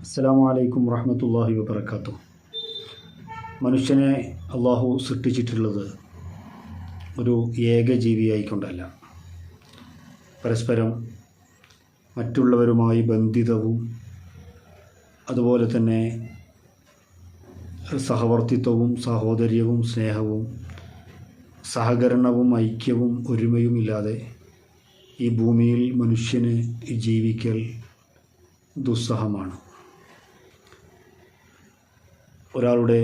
അസ്സലാമു അലൈക്കും വറഹ്മത്തുള്ളാഹി വബറകാതുഹു. മനുഷ്യനെ അള്ളാഹു സൃഷ്ടിച്ചിട്ടുള്ളത് ഒരു ഏകജീവിയായിക്കൊണ്ടല്ല, പരസ്പരം മറ്റുള്ളവരുമായി ബന്ധിതവും അതുപോലെ തന്നെ സഹവർത്തിത്വവും സഹോദര്യവും സ്നേഹവും സഹകരണവും ഐക്യവും ഒരുമയുമില്ലാതെ ഈ ഭൂമിയിൽ മനുഷ്യന് ജീവിക്കൽ ദുസ്സഹമാണ്. ഒരാളുടെ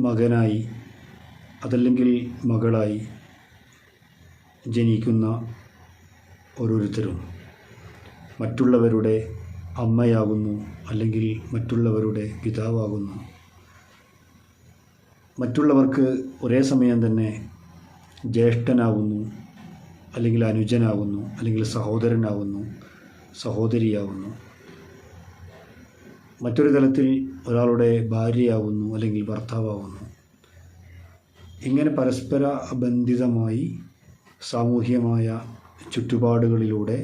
മകനായി അതല്ലെങ്കിൽ മകളായി ജനിക്കുന്ന ഓരോരുത്തരും മറ്റുള്ളവരുടെ അമ്മയാകുന്നു, അല്ലെങ്കിൽ മറ്റുള്ളവരുടെ പിതാവാകുന്നു. മറ്റുള്ളവർക്ക് ഒരേ സമയം തന്നെ ജ്യേഷ്ഠനാകുന്നു, അല്ലെങ്കിൽ അനുജനാകുന്നു, അല്ലെങ്കിൽ സഹോദരനാകുന്നു, സഹോദരിയാകുന്നു. മറ്റൊരു തലത്തിൽ ഒരാളുടെ ഭാര്യയാകുന്നു, അല്ലെങ്കിൽ ഭർത്താവാകുന്നു. ഇങ്ങനെ പരസ്പര ബന്ധിതമായി സാമൂഹികമായ ചുറ്റുപാടുകളിലൂടെ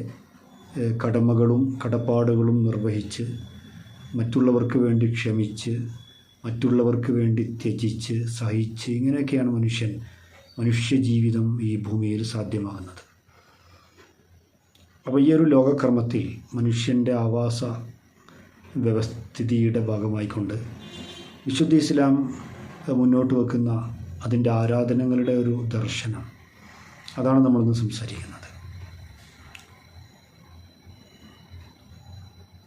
കടമകളും കടപ്പാടുകളും നിർവഹിച്ച് മറ്റുള്ളവർക്ക് വേണ്ടി ക്ഷമിച്ച് മറ്റുള്ളവർക്ക് വേണ്ടി ത്യജിച്ച് സഹിച്ച് ഇങ്ങനെയൊക്കെയാണ് മനുഷ്യജീവിതം ഈ ഭൂമിയിൽ സാധ്യമാകുന്നത്. അപ്പോൾ ഈ ഒരു ലോകക്രമത്തിൽ മനുഷ്യൻ്റെ ആവാസ വ്യവസ്ഥിതിയുടെ ഭാഗമായിക്കൊണ്ട് വിശുദ്ധ ഇസ്ലാം മുന്നോട്ട് വെക്കുന്ന അതിൻ്റെ ആരാധനകളുടെ ഒരു ദർശനം, അതാണ് നമ്മളിന്ന് സംസാരിക്കുന്നത്.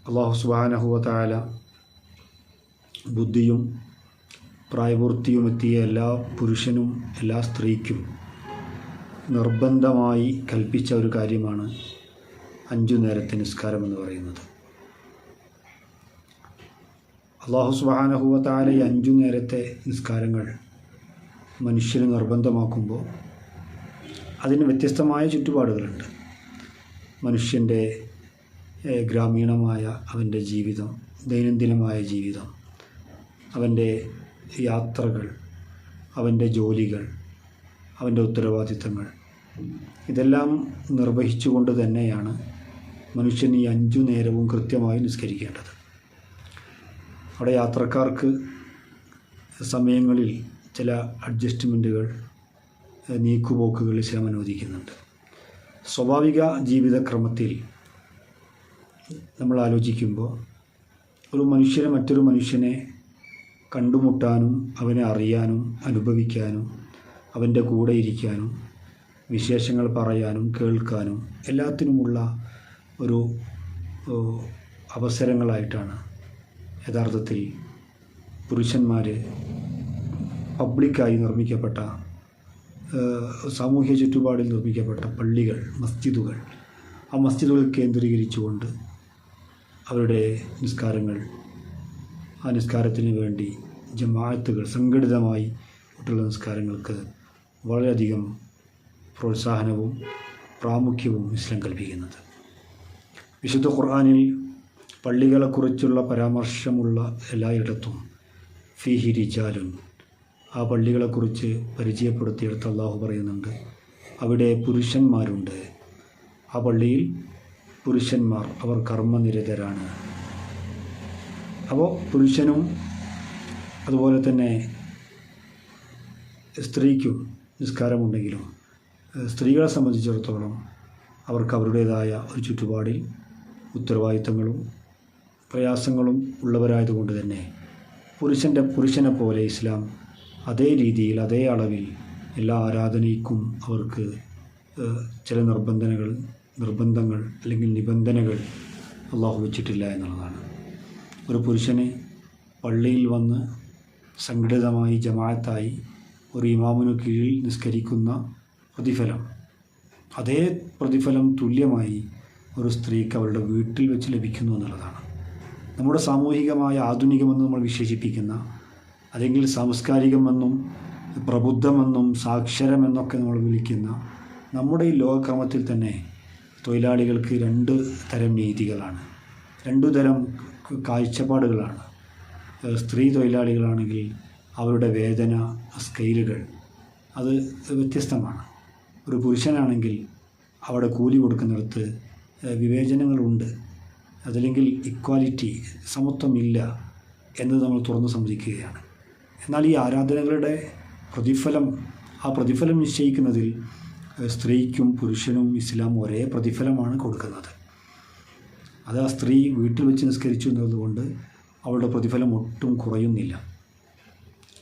അല്ലാഹു സുബ്ഹാനഹു വ തആല ബുദ്ധിയും പ്രായപൂർത്തിയും എത്തിയ എല്ലാ പുരുഷനും എല്ലാ സ്ത്രീക്കും നിർബന്ധമായി കൽപ്പിച്ച ഒരു കാര്യമാണ് 5 നേരത്തെ നിസ്കാരം എന്ന് പറയുന്നത്. അല്ലാഹു സുബ്ഹാനഹു വ തആല ഈ 5 നേരത്തെ നിസ്കാരങ്ങൾ മനുഷ്യന് നിർബന്ധമാക്കുമ്പോൾ അതിന് വ്യത്യസ്തമായ ചുറ്റുപാടുകളുണ്ട്. മനുഷ്യൻ്റെ ഗ്രാമീണമായ അവൻ്റെ ജീവിതം, ദൈനംദിനമായ ജീവിതം, അവൻ്റെ യാത്രകൾ, അവൻ്റെ ജോലികൾ, അവൻ്റെ ഉത്തരവാദിത്തങ്ങൾ, ഇതെല്ലാം നിർവഹിച്ചുകൊണ്ട് തന്നെയാണ് മനുഷ്യൻ ഈ 5 നേരവും കൃത്യമായി നിസ്കരിക്കേണ്ടത്. അവിടെ യാത്രക്കാർക്ക് സമയങ്ങളിൽ ചില അഡ്ജസ്റ്റ്മെൻറ്റുകൾ, നീക്കുപോക്കുകൾ ഇസ്ലാം അനുവദിക്കുന്നുണ്ട്. സ്വാഭാവിക ജീവിതക്രമത്തിൽ നമ്മൾ ആലോചിക്കുമ്പോൾ ഒരു മനുഷ്യനെ മറ്റൊരു മനുഷ്യനെ കണ്ടുമുട്ടാനും അവനെ അറിയാനും അനുഭവിക്കാനും അവൻ്റെ കൂടെ ഇരിക്കാനും വിശേഷങ്ങൾ പറയാനും കേൾക്കാനും എല്ലാത്തിനുമുള്ള ഒരു അവസരങ്ങളായിട്ടാണ് യഥാർത്ഥത്തിൽ പുരുഷന്മാർ പബ്ലിക്കായി നിർമ്മിക്കപ്പെട്ട സാമൂഹ്യ ചുറ്റുപാടിൽ നിർമ്മിക്കപ്പെട്ട പള്ളികൾ, മസ്ജിദുകൾ, ആ മസ്ജിദുകൾ കേന്ദ്രീകരിച്ചുകൊണ്ട് അവരുടെ നിസ്കാരങ്ങൾ, ആ നിസ്കാരത്തിന് വേണ്ടി ജമാഅത്തുകൾ സംഘടിതമായി ഉള്ള നിസ്കാരങ്ങൾക്ക് വളരെയധികം പ്രോത്സാഹനവും പ്രാമുഖ്യവും ഇസ്ലാം കൽപ്പിക്കുന്നത്. വിശുദ്ധ ഖുർആനിൽ പള്ളികളെക്കുറിച്ചുള്ള പരാമർശമുള്ള എല്ലായിടത്തും ഫീഹി റിജാലുൻ, ആ പള്ളികളെക്കുറിച്ച് പരിചയപ്പെടുത്തിയെടുത്ത് അള്ളാഹു പറയുന്നുണ്ട്, അവിടെ പുരുഷന്മാരുണ്ട്. ആ പള്ളിയിൽ പുരുഷന്മാർ, അവർ കർമ്മനിരതരാണ്. അപ്പോൾ പുരുഷനും അതുപോലെ തന്നെ സ്ത്രീക്കും നിസ്കാരമുണ്ടെങ്കിലും സ്ത്രീകളെ സംബന്ധിച്ചിടത്തോളം അവർക്ക് അവരുടേതായ ഒരു ചുറ്റുപാടിൽ ഉത്തരവാദിത്തങ്ങളും പ്രയാസങ്ങളും ഉള്ളവരായതുകൊണ്ട് തന്നെ പുരുഷനെ പോലെ ഇസ്ലാം അതേ രീതിയിൽ അതേ അളവിൽ എല്ലാ ആരാധനയ്ക്കും അവർക്ക് ചില നിർബന്ധങ്ങൾ അല്ലെങ്കിൽ നിബന്ധനകൾ അള്ളാഹു വെച്ചിട്ടില്ല എന്നുള്ളതാണ്. ഒരു പുരുഷന് പള്ളിയിൽ വന്ന് സംഘടിതമായി ജമാഅത്തായി ഒരു ഇമാമിനു കീഴിൽ നിസ്കരിക്കുന്ന പ്രതിഫലം, അതേ പ്രതിഫലം തുല്യമായി ഒരു സ്ത്രീക്ക് അവളുടെ വീട്ടിൽ വെച്ച് ലഭിക്കുന്നു എന്നുള്ളതാണ്. നമ്മുടെ സാമൂഹികമായ ആധുനികമെന്ന് നമ്മൾ വിശേഷിപ്പിക്കുന്ന, അല്ലെങ്കിൽ സാംസ്കാരികമെന്നും പ്രബുദ്ധമെന്നും സാക്ഷരമെന്നൊക്കെ നമ്മൾ വിളിക്കുന്ന നമ്മുടെ ഈ ലോകക്രമത്തിൽ തന്നെ തൊഴിലാളികൾക്ക് 2 തരം നീതികളാണ്, 2 തരം കാഴ്ചപ്പാടുകളാണ്. സ്ത്രീ തൊഴിലാളികളാണെങ്കിൽ അവരുടെ വേതന സ്കെയിലുകൾ അത് വ്യത്യസ്തമാണ്. ഒരു പുരുഷനാണെങ്കിൽ അവിടെ കൂലി കൊടുക്കുന്നിടത്ത് വിവേചനങ്ങളുണ്ട്. അതല്ലെങ്കിൽ ഇക്വാലിറ്റി, സമത്വമില്ല എന്നത് നമ്മൾ തുറന്ന് സമ്മതിക്കുകയാണ്. എന്നാൽ ഈ ആരാധനകളുടെ പ്രതിഫലം നിശ്ചയിക്കുന്നതിൽ സ്ത്രീക്കും പുരുഷനും ഇസ്ലാം ഒരേ പ്രതിഫലമാണ് കൊടുക്കുന്നത്. അത് ആ സ്ത്രീ വീട്ടിൽ വെച്ച് നിസ്കരിച്ചു എന്നതുകൊണ്ട് അവളുടെ പ്രതിഫലം ഒട്ടും കുറയുന്നില്ല.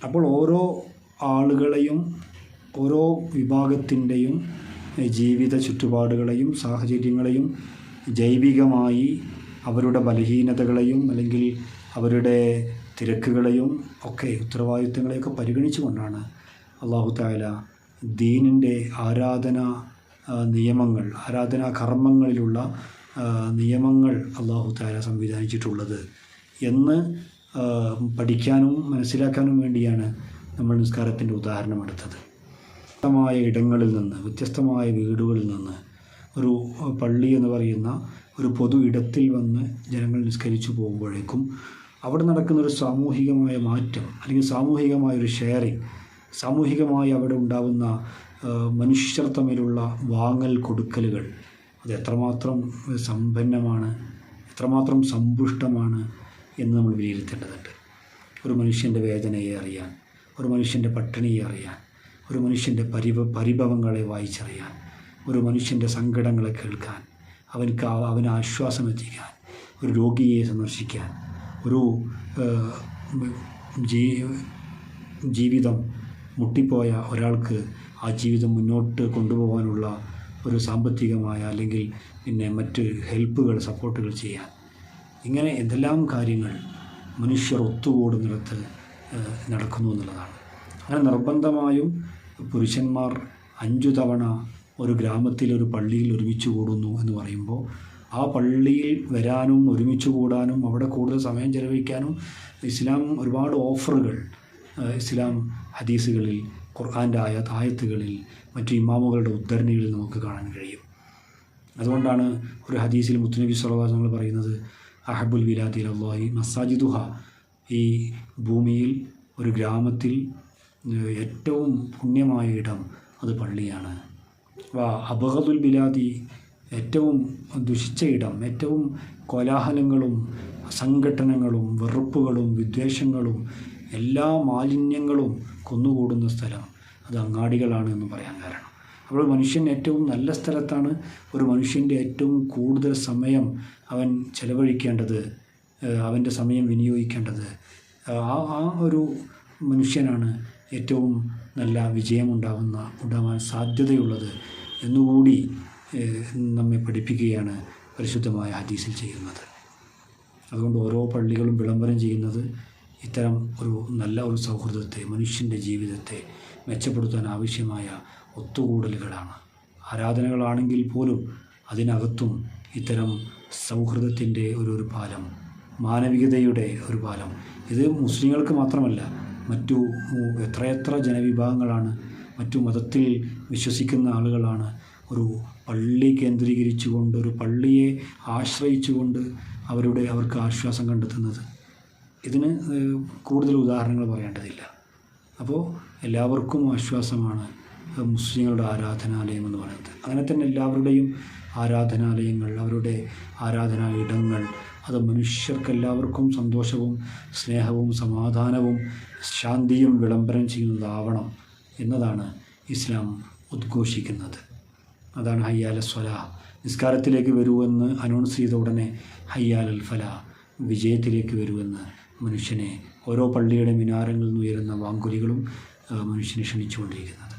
അപ്പോൾ ഓരോ ആളുകളെയും ഓരോ വിഭാഗത്തിൻ്റെയും ജീവിത ചുറ്റുപാടുകളെയും സാഹചര്യങ്ങളെയും ജൈവികമായി അവരുടെ ബലഹീനതകളെയും അല്ലെങ്കിൽ അവരുടെ തിരക്കുകളെയും ഒക്കെ ഉത്തരവാദിത്തങ്ങളെയൊക്കെ പരിഗണിച്ചുകൊണ്ടാണ് അല്ലാഹു തആല ദീനിൻ്റെ ആരാധനാ കർമ്മങ്ങളിലുള്ള നിയമങ്ങൾ അല്ലാഹു തആല സംവിധാനിച്ചിട്ടുള്ളത് എന്ന് പഠിക്കാനും മനസ്സിലാക്കാനും വേണ്ടിയാണ് നമ്മൾ നിസ്കാരത്തിൻ്റെ ഉദാഹരണമെടുത്തത്. വ്യത്യസ്തമായ ഇടങ്ങളിൽ നിന്ന്, വ്യത്യസ്തമായ വീടുകളിൽ നിന്ന് ഒരു പള്ളി എന്ന് പറയുന്ന ഒരു പൊതു ഇടത്തിൽ വന്ന് ജനങ്ങൾ നിസ്കരിച്ചു പോകുമ്പോഴേക്കും അവിടെ നടക്കുന്നൊരു സാമൂഹികമായ മാറ്റം അല്ലെങ്കിൽ സാമൂഹികമായൊരു ഷെയറിങ്, സാമൂഹികമായി അവിടെ ഉണ്ടാകുന്ന മനുഷ്യർ തമ്മിലുള്ള വാങ്ങൽ കൊടുക്കലുകൾ അത് എത്രമാത്രം സമ്പന്നമാണ്, എത്രമാത്രം സമ്പുഷ്ടമാണ് എന്ന് നമ്മൾ വിലയിരുത്തേണ്ടതുണ്ട്. ഒരു മനുഷ്യൻ്റെ വേദനയെ അറിയാൻ, ഒരു മനുഷ്യൻ്റെ പട്ടിണിയെ അറിയാൻ, ഒരു മനുഷ്യൻ്റെ പരിഭവങ്ങളെ വായിച്ചറിയാൻ, ഒരു മനുഷ്യൻ്റെ സങ്കടങ്ങളെ കേൾക്കാൻ, അവന് ആശ്വാസം എത്തിക്കാൻ, ഒരു രോഗിയെ സന്ദർശിക്കാൻ, ഒരു ജീവിതം മുട്ടിപ്പോയ ഒരാൾക്ക് ആ ജീവിതം മുന്നോട്ട് കൊണ്ടുപോകാനുള്ള ഒരു സാമ്പത്തികമായ അല്ലെങ്കിൽ മറ്റ് സപ്പോർട്ടുകൾ ചെയ്യാൻ, ഇങ്ങനെ എന്തെല്ലാം കാര്യങ്ങൾ മനുഷ്യർ ഒത്തുകൂടുന്നിടത്ത് നടക്കുന്നു എന്നുള്ളതാണ്. അങ്ങനെ നിർബന്ധമായും പുരുഷന്മാർ 5 തവണ ഒരു ഗ്രാമത്തിൽ ഒരു പള്ളിയിൽ ഒരുമിച്ച് കൂടുന്നു എന്ന് പറയുമ്പോൾ ആ പള്ളിയിൽ വരാനും ഒരുമിച്ച് കൂടാനും അവിടെ കൂടുതൽ സമയം ചെലവഴിക്കാനും ഇസ്ലാം ഒരുപാട് ഓഫറുകൾ ഇസ്ലാം ഹദീസുകളിൽ, ഖുർആൻ്റെ ആയത്തുകളിൽ, മറ്റു ഇമാമുകളുടെ ഉദ്ധരണികളിൽ നമുക്ക് കാണാൻ കഴിയും. അതുകൊണ്ടാണ് ഒരു ഹദീസിൽ മുത്തുനബി സ്വല്ലല്ലാഹു അലൈഹി വസല്ലം പറയുന്നത്, അഹബുൽ ബിലാദി ഇലല്ലാഹി മസാജിദുഹ, ഈ ഭൂമിയിൽ ഒരു ഗ്രാമത്തിൽ ഏറ്റവും പുണ്യമായ ഇടം അത് പള്ളിയാണ്. അബ്ഗദുൽ ബിലാദി, ഏറ്റവും ദുഷിച്ച ഇടം, ഏറ്റവും കോലാഹലങ്ങളും സംഘട്ടനങ്ങളും വെറുപ്പുകളും വിദ്വേഷങ്ങളും എല്ലാ മാലിന്യങ്ങളും കുന്നുകൂടുന്ന സ്ഥലം അത് അങ്ങാടികളാണ് എന്ന് പറയാൻ കാരണം. അപ്പോൾ മനുഷ്യൻ ഏറ്റവും നല്ല സ്ഥലത്താണ് ഒരു മനുഷ്യൻ്റെ ഏറ്റവും കൂടുതൽ സമയം അവൻ ചെലവഴിക്കേണ്ടത്, അവൻ്റെ സമയം വിനിയോഗിക്കേണ്ടത്. ആ ഒരു മനുഷ്യനാണ് ഏറ്റവും നല്ല ഉണ്ടാവാൻ സാധ്യതയുള്ളത് എന്നുകൂടി നമ്മെ പഠിപ്പിക്കുകയാണ് പരിശുദ്ധമായ ഹദീസിൽ ചെയ്യുന്നത്. അതുകൊണ്ട് ഓരോ പള്ളികളും വിളംബരം ചെയ്യുന്നത് ഇത്തരം നല്ല ഒരു സൗഹൃദത്തെ, മനുഷ്യൻ്റെ ജീവിതത്തെ മെച്ചപ്പെടുത്താൻ ആവശ്യമായ ഒത്തുകൂടലുകളാണ്. ആരാധനകളാണെങ്കിൽ പോലും അതിനകത്തും ഇത്തരം സൗഹൃദത്തിൻ്റെ ഒരു പാലം, മാനവികതയുടെ ഒരു പാലം. ഇത് മുസ്ലിങ്ങൾക്ക് മാത്രമല്ല, മറ്റു എത്രയെത്ര ജനവിഭാഗങ്ങളാണ്, മറ്റു മതത്തിൽ വിശ്വസിക്കുന്ന ആളുകളാണ് ഒരു പള്ളി കേന്ദ്രീകരിച്ചുകൊണ്ട്, ഒരു പള്ളിയെ ആശ്രയിച്ചുകൊണ്ട് അവർക്ക് ആശ്വാസം കണ്ടെത്തുന്നത്. ഇതിന് കൂടുതൽ ഉദാഹരണങ്ങൾ പറയേണ്ടതില്ല. അപ്പോൾ എല്ലാവർക്കും ആശ്വാസമാണ് മുസ്ലിങ്ങളുടെ ആരാധനാലയം എന്ന് പറയുന്നത്. അങ്ങനെ തന്നെ എല്ലാവരുടെയും ആരാധനാലയങ്ങൾ, അവരുടെ ആരാധനാ ഇടങ്ങൾ അത് മനുഷ്യർക്കെല്ലാവർക്കും സന്തോഷവും സ്നേഹവും സമാധാനവും ശാന്തിയും വിളംബരം ചെയ്യുന്നതാവണം എന്നതാണ് ഇസ്ലാം ഉദ്ഘോഷിക്കുന്നത്. അതാണ് ഹയ്യാല സ്വലാഹ്, നിസ്കാരത്തിലേക്ക് വരുമെന്ന് അനൗൺസ് ചെയ്ത ഉടനെ ഹയ്യാലൽ ഫലാഹ്, വിജയത്തിലേക്ക് വരുമെന്ന് മനുഷ്യനെ ഓരോ പള്ളിയുടെ മിനാരങ്ങളിൽ നിന്ന് ഉയരുന്ന വാങ്കുലികളും മനുഷ്യനെ ക്ഷണിച്ചുകൊണ്ടിരിക്കുന്നത്.